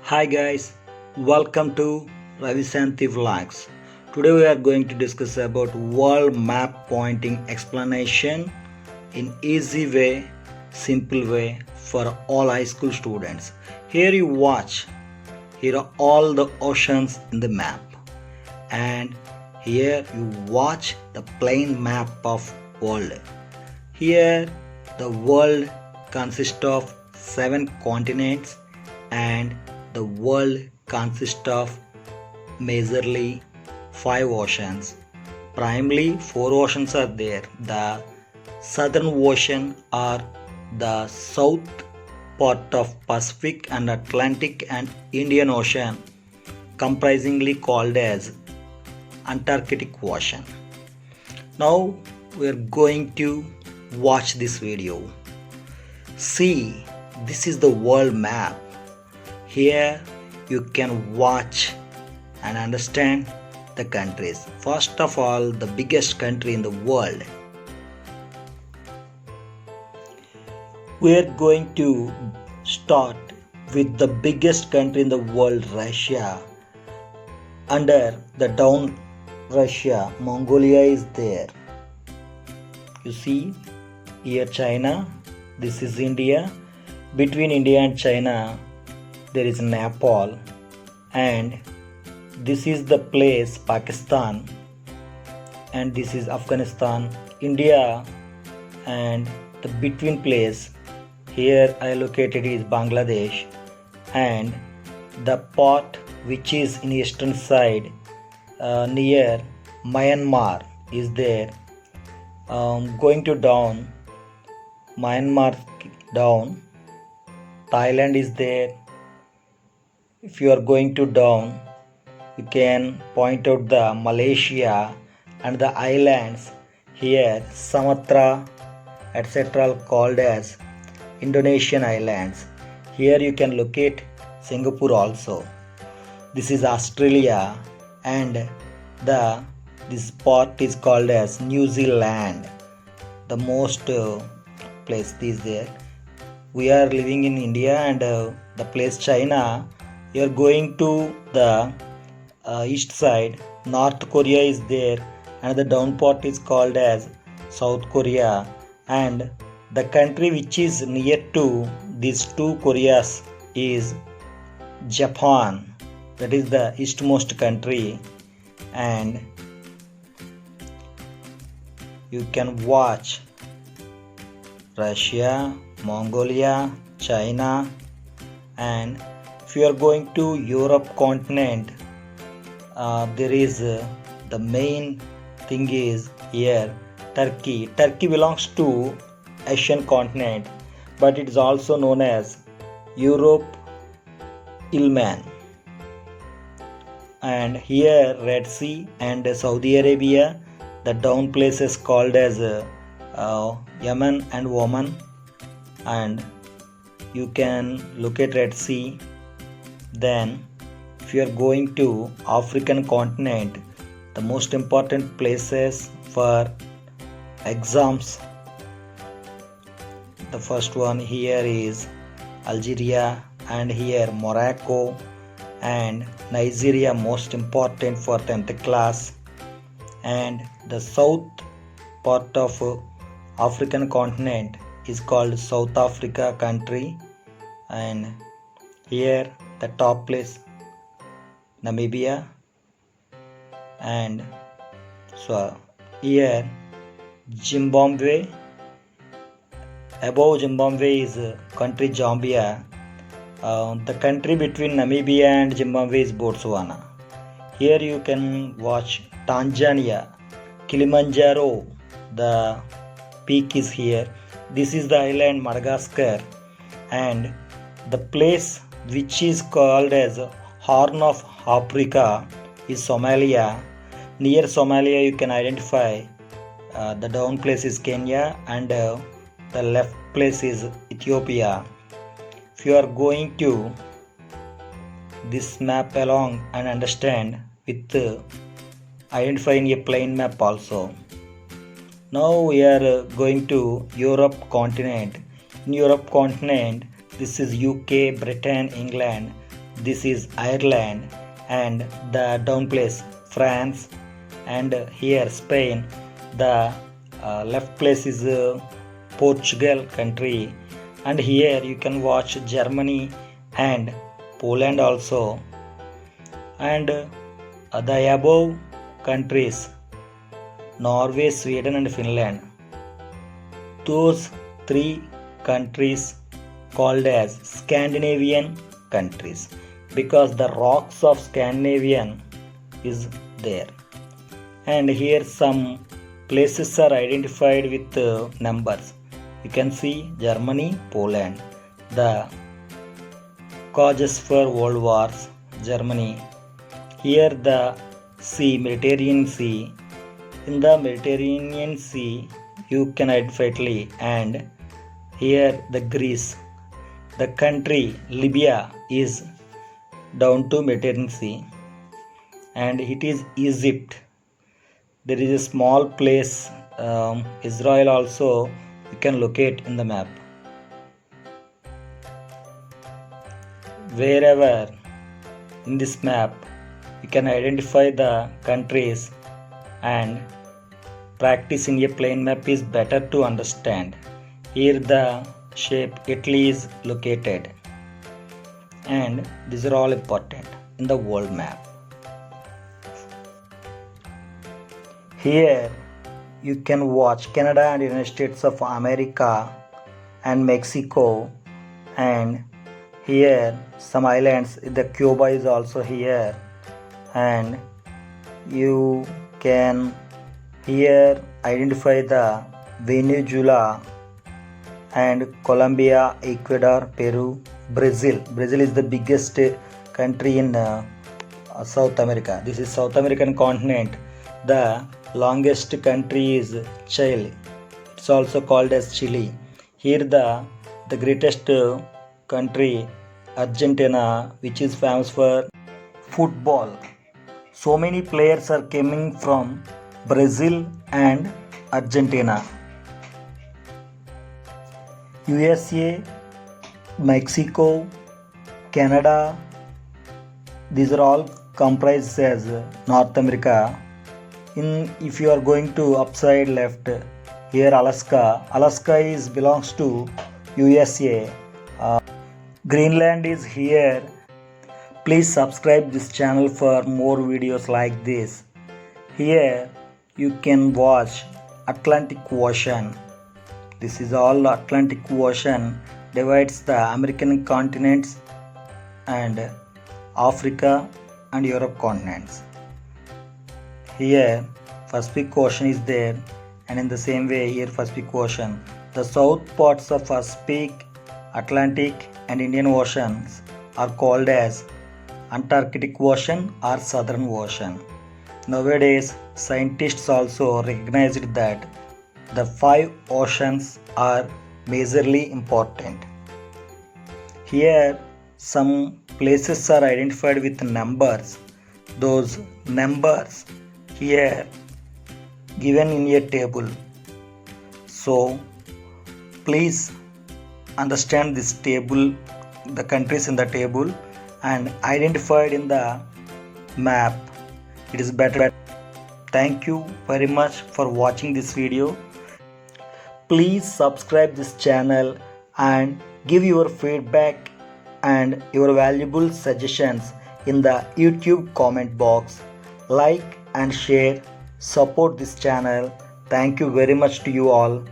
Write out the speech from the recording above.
Hi guys, welcome to Ravisanthi Vlogs. Today we are going to discuss about world map pointing explanation in easy way, simple way for all high school students. Here you watch, here are all the oceans in the map, and here you watch the plain map of world. Here the world consists of 7 continents and the world consists of majorly 5 oceans. Primarily 4 oceans are there. The Southern Ocean or the south part of Pacific and Atlantic and Indian Ocean, comprisingly called as Antarctic Ocean. Now we are going to watch this video. See, this is the world map. Here you can watch and understand the countries. First of all, the biggest country in the world. We are going to start with the biggest country in the world, Russia. Under the down Russia, Mongolia is there. You see here China, this is India. Between India and China there is Nepal, and this is the place Pakistan, and this is Afghanistan, India, and the between place here I located is Bangladesh, and the part which is in eastern side near Myanmar is there. Going to down Myanmar down, Thailand is there. If you are going to down, you can point out the Malaysia and the islands here, Sumatra, etc. called as Indonesian islands. Here you can locate Singapore also. This is Australia, and this part is called as New Zealand. The most place is there. We are living in India, and the place China. You are going to the east side. North Korea is there, and the down part is called as South Korea, and the country which is near to these two Koreas is Japan. That is the eastmost country, and you can watch Russia, Mongolia, China, and if you are going to Europe continent, there is the main thing is here Turkey. Turkey belongs to Asian continent, but it is also known as Europe Ilman. And here Red Sea and Saudi Arabia, the down places called as Yemen and Oman, and you can look at Red Sea. Then if you are going to African continent, the most important places for exams, the first one here is Algeria, and here Morocco, and Nigeria, most important for 10th class, and the south part of African continent is called South Africa country, and here the top place Namibia, and so here Zimbabwe. Above Zimbabwe is country Zambia. The country between Namibia and Zimbabwe is Botswana. Here you can watch Tanzania, Kilimanjaro, the peak is here. This is the island Madagascar, and the place which is called as Horn of Africa is Somalia. Near Somalia you can identify the down place is Kenya, and the left place is Ethiopia. If you are going to this map along and understand with identifying a plain map also. Now we are going to Europe continent. In Europe continent, this is UK, Britain, England. this is Ireland, and the down place France, and here Spain. The left place is Portugal country, and here you can watch Germany and Poland also, and the above countries Norway, Sweden and Finland. Those three countries called as Scandinavian countries because the rocks of Scandinavian is there. And here some places are identified with numbers. You can see Germany, Poland, the causes for world wars, Germany. Here the sea, Mediterranean Sea. In the Mediterranean Sea, you can identify Italy, and here the Greece. The country Libya is down to Mediterranean Sea, and it is Egypt. There is a small place, Israel also you can locate in the map. Wherever in this map you can identify the countries, and practicing a plain map is better to understand. Here the shape Italy is located, and these are all important in the world map. Here you can watch Canada and United States of America and Mexico, and here some islands, the Cuba is also here, and you can here identify the Venezuela and Colombia, Ecuador, Peru, Brazil. Brazil is the biggest country in South America. This is South American continent. The longest country is Chile. It's also called as Chile. Here the greatest country Argentina, which is famous for football. So many players are coming from Brazil and Argentina. USA, Mexico, Canada, these are all comprised as North America. If you are going to upside left, here Alaska is belongs to USA. Greenland is here. Please subscribe this channel for more videos like this. Here you can watch Atlantic Ocean. This is all Atlantic Ocean divides the American continents and Africa and Europe continents. Here Pacific Ocean is there, and in the same way here Pacific Ocean. The south parts of Pacific, Atlantic and Indian Oceans are called as Antarctic Ocean or Southern Ocean. Nowadays, scientists also recognized that the 5 oceans are majorly important. Here, some places are identified with numbers. Those numbers here given in a table. So, please understand this table, the countries in the table, and identified in the map. It is better. Thank you very much for watching this video. Please subscribe this channel and give your feedback and your valuable suggestions in the YouTube comment box. Like and share. Support this channel. Thank you very much to you all.